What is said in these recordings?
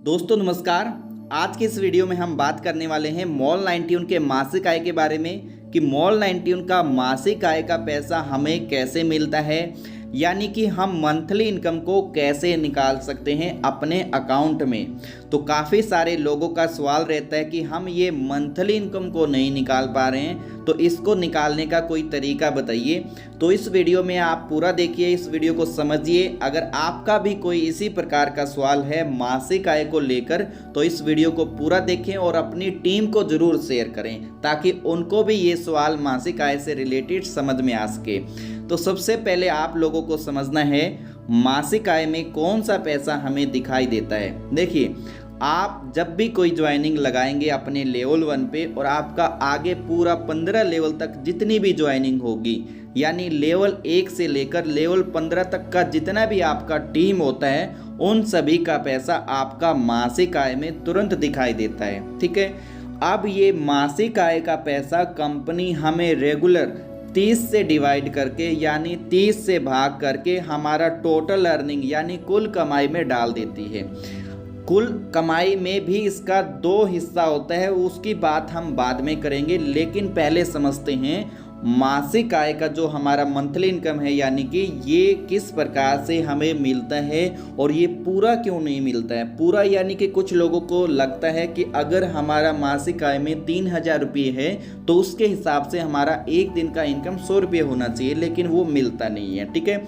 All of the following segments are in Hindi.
दोस्तों नमस्कार। आज के इस वीडियो में हम बात करने वाले हैं मॉल 91 के मासिक आय के बारे में कि मॉल 91 का मासिक आय का पैसा हमें कैसे मिलता है, यानी कि हम मंथली इनकम को कैसे निकाल सकते हैं अपने अकाउंट में। तो काफ़ी सारे लोगों का सवाल रहता है कि हम ये मंथली इनकम को नहीं निकाल पा रहे हैं, तो इसको निकालने का कोई तरीका बताइए। तो इस वीडियो में आप पूरा देखिए, इस वीडियो को समझिए। अगर आपका भी कोई इसी प्रकार का सवाल है मासिक आय को लेकर, तो इस वीडियो को पूरा देखें और अपनी टीम को ज़रूर शेयर करें ताकि उनको भी ये सवाल मासिक आय से रिलेटेड समझ में आ सके। तो सबसे पहले आप लोगों को समझना है मासिक आय में कौन सा पैसा हमें दिखाई देता है। देखिए, आप जब भी कोई ज्वाइनिंग लगाएंगे अपने लेवल 1 पे और आपका आगे पूरा 15 लेवल तक जितनी भी ज्वाइनिंग होगी, यानी लेवल 1 से लेकर लेवल 15 तक का जितना भी आपका टीम होता है, उन सभी का पैसा आपका मासिक आय में तुरंत दिखाई देता है। ठीक है, अब ये मासिक आय का पैसा कंपनी हमें रेगुलर 30 से डिवाइड करके यानी 30 से भाग करके हमारा टोटल अर्निंग यानी कुल कमाई में डाल देती है। कुल कमाई में भी इसका 2 हिस्सा होता है, उसकी बात हम बाद में करेंगे, लेकिन पहले समझते हैं मासिक आय का जो हमारा मंथली इनकम है, यानी कि ये किस प्रकार से हमें मिलता है और ये पूरा क्यों नहीं मिलता है। पूरा यानी कि कुछ लोगों को लगता है कि अगर हमारा मासिक आय में 3000 रुपये है तो उसके हिसाब से हमारा एक दिन का इनकम 100 रुपये होना चाहिए, लेकिन वो मिलता नहीं है। ठीक है,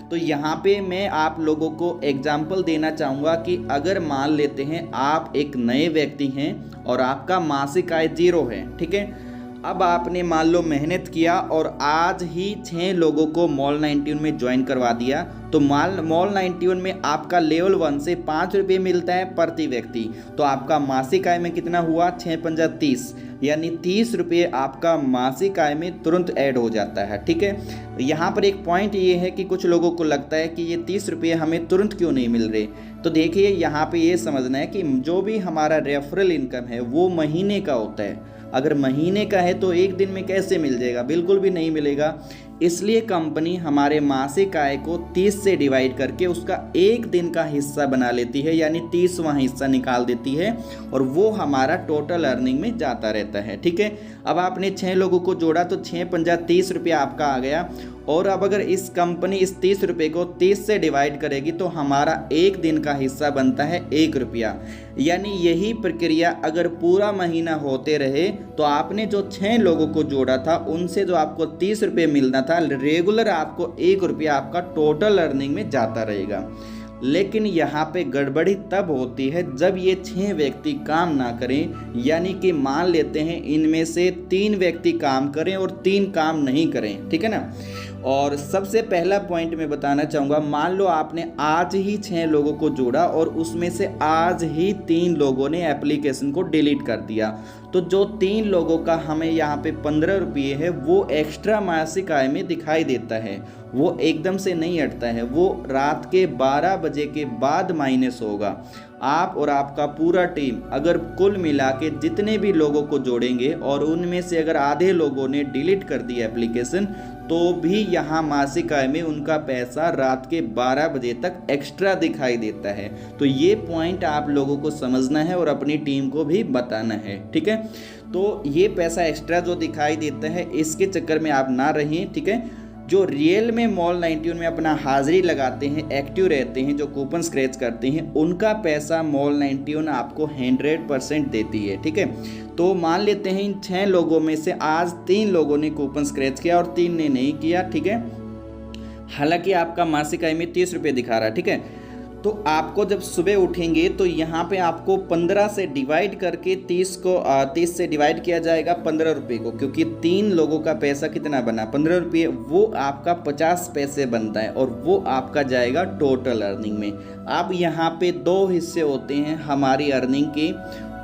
तो यहाँ पे मैं आप लोगों को एग्जाम्पल देना चाहूँगा कि अगर मान लेते हैं आप एक नए व्यक्ति हैं और आपका मासिक आय 0 है। ठीक है, अब आपने मान लो मेहनत किया और आज ही 6 लोगों को मॉल 91 में ज्वाइन करवा दिया, तो मॉल 91 में आपका लेवल 1 से 5 रुपये मिलता है प्रति व्यक्ति। तो आपका मासिक आय में कितना हुआ, 6 पंजा 30, यानी 30 रुपये आपका मासिक आय में तुरंत ऐड हो जाता है। ठीक है, यहाँ पर एक पॉइंट ये है कि कुछ लोगों को लगता है कि ये 30 रुपये हमें तुरंत क्यों नहीं मिल रहे। तो देखिए, यहाँ पे ये समझना है कि जो भी हमारा रेफरल इनकम है वो महीने का होता है। अगर महीने का है तो एक दिन में कैसे मिल जाएगा, बिल्कुल भी नहीं मिलेगा। इसलिए कंपनी हमारे मासिक आय को 30 से डिवाइड करके उसका एक दिन का हिस्सा बना लेती है, यानी 30वां हिस्सा निकाल देती है और वो हमारा टोटल अर्निंग में जाता रहता है। ठीक है, अब आपने 6 लोगों को जोड़ा तो 6 पंजा 30 रुपया आपका आ गया, और अब अगर इस कंपनी इस 30 रुपये को 30 से डिवाइड करेगी तो हमारा एक दिन का हिस्सा बनता है 1 रुपया। यानी यही प्रक्रिया अगर पूरा महीना होते रहे तो आपने जो 6 लोगों को जोड़ा था उनसे जो आपको 30 रुपये मिलना था, रेगुलर आपको 1 रुपया आपका टोटल अर्निंग में जाता रहेगा। लेकिन यहाँ पे गड़बड़ी तब होती है जब ये 6 व्यक्ति काम ना करें, यानी कि मान लेते हैं इनमें से 3 व्यक्ति काम करें और 3 काम नहीं करें। ठीक है ना। और सबसे पहला पॉइंट मैं बताना चाहूँगा, मान लो आपने आज ही 6 लोगों को जोड़ा और उसमें से आज ही 3 लोगों ने एप्लीकेशन को डिलीट कर दिया, तो जो 3 लोगों का हमें यहाँ पे 15 रुपये है वो एक्स्ट्रा मासिक आय में दिखाई देता है। वो एकदम से नहीं हटता है, वो रात के 12 बजे के बाद माइनस होगा। आप और आपका पूरा टीम अगर कुल मिला के जितने भी लोगों को जोड़ेंगे और उनमें से अगर आधे लोगों ने डिलीट कर दी एप्लीकेशन, तो भी यहाँ मासिक आय में उनका पैसा रात के 12 बजे तक एक्स्ट्रा दिखाई देता है। तो ये पॉइंट आप लोगों को समझना है और अपनी टीम को भी बताना है। ठीक है, तो ये पैसा एक्स्ट्रा जो दिखाई देता है इसके चक्कर में आप ना रहें। ठीक है, जो रियल में मॉल 91 में अपना हाजिरी लगाते हैं, एक्टिव रहते हैं, जो कूपन स्क्रैच करते हैं, उनका पैसा मॉल 91 आपको 100% देती है। ठीक है, तो मान लेते हैं इन 6 लोगों में से आज 3 लोगों ने कूपन स्क्रैच किया और 3 ने नहीं किया। ठीक है, हालांकि आपका मासिक आय में 30 रुपये दिखा रहा है। ठीक है, तो आपको जब सुबह उठेंगे तो यहाँ पे आपको 15 से डिवाइड करके 30 से डिवाइड किया जाएगा 15 रुपये को, क्योंकि 3 लोगों का पैसा कितना बना, 15 रुपये, वो आपका 50 पैसे बनता है और वो आपका जाएगा टोटल अर्निंग में। अब यहाँ पे 2 हिस्से होते हैं हमारी अर्निंग के,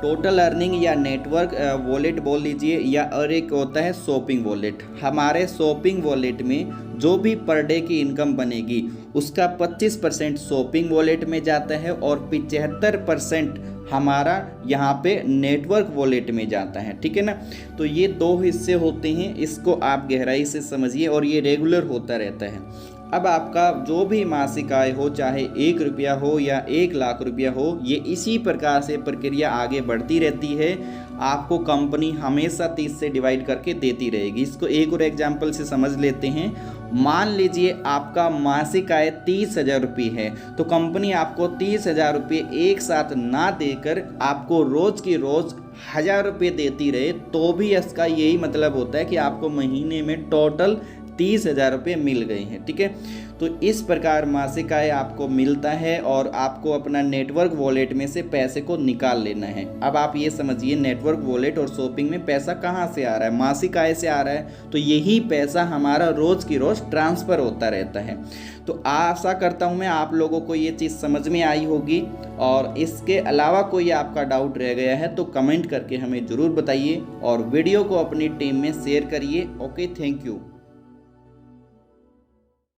टोटल अर्निंग या नेटवर्क वॉलेट बोल लीजिए, या और एक होता है शॉपिंग वॉलेट। हमारे शॉपिंग वॉलेट में जो भी पर डे की इनकम बनेगी उसका 25% शॉपिंग वॉलेट में जाता है और 75% हमारा यहाँ पे नेटवर्क वॉलेट में जाता है। ठीक है ना, तो ये 2 हिस्से होते हैं, इसको आप गहराई से समझिए और ये रेगुलर होता रहता है। अब आपका जो भी मासिक आय हो, चाहे 1 रुपया हो या 1 लाख रुपया हो, ये इसी प्रकार से प्रक्रिया आगे बढ़ती रहती है। आपको कंपनी हमेशा 30 से डिवाइड करके देती रहेगी। इसको एक और एग्जाम्पल से समझ लेते हैं। मान लीजिए आपका मासिक आय 30,000 रुपये है, तो कंपनी आपको 30,000 रुपये एक साथ ना देकर आपको रोज़ की रोज़ 1,000 रुपये देती रहे, तो भी इसका यही मतलब होता है कि आपको महीने में टोटल 30,000 रुपये मिल गए हैं। ठीक है, तो इस प्रकार मासिक आय आपको मिलता है और आपको अपना नेटवर्क वॉलेट में से पैसे को निकाल लेना है। अब आप ये समझिए, नेटवर्क वॉलेट और शॉपिंग में पैसा कहाँ से आ रहा है? मासिक आय से आ रहा है। तो यही पैसा हमारा रोज़ की रोज़ ट्रांसफ़र होता रहता है। तो आशा करता हूँ मैं आप लोगों को ये चीज़ समझ में आई होगी, और इसके अलावा कोई आपका डाउट रह गया है तो कमेंट करके हमें ज़रूर बताइए और वीडियो को अपनी टीम में शेयर करिए। Okay, thank you.